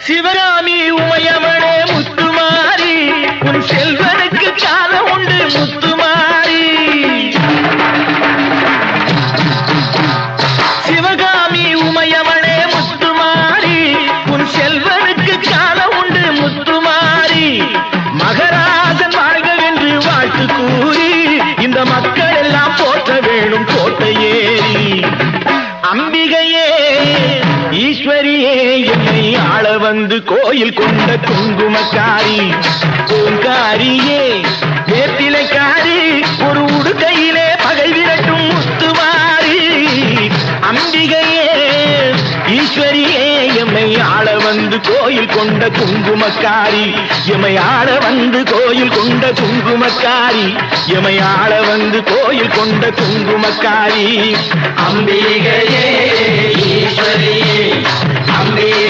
சிவகாமி உமையவளே முத்துமாரி, உன் செல்வனுக்கு காலம் உண்டு முத்துமாரி. சிவகாமி உமையவளே முத்துமாரி, உன் செல்வனுக்கு காலம் உண்டு முத்துமாரி. மகராஜன் வாழ்கவென்று வாழ்த்து கூறி இந்த மக்கள் எல்லாம் போற்ற வேணும் கோட்டையேறி. அம்பிகையே ஈஸ்வரியே என்னை ஆள வந்து கோயில் கொண்ட குங்குமக்காரி. பூங்காரியே வேப்பிலைக்காரி, ஒரு உடுக்கையிலே பகை விரட்டும் முத்துமாரி. அம்பிகையே ஈஸ்வரியே எம்மை ஆள வந்து கோயில் கொண்ட குங்குமக்காரி. எம்மை ஆள வந்து கோயில் கொண்ட குங்குமக்காரி. எம்மை ஆள வந்து கோயில் கொண்ட குங்குமக்காரி. அம்பிகையே ஈஸ்வரியே அம்பிகை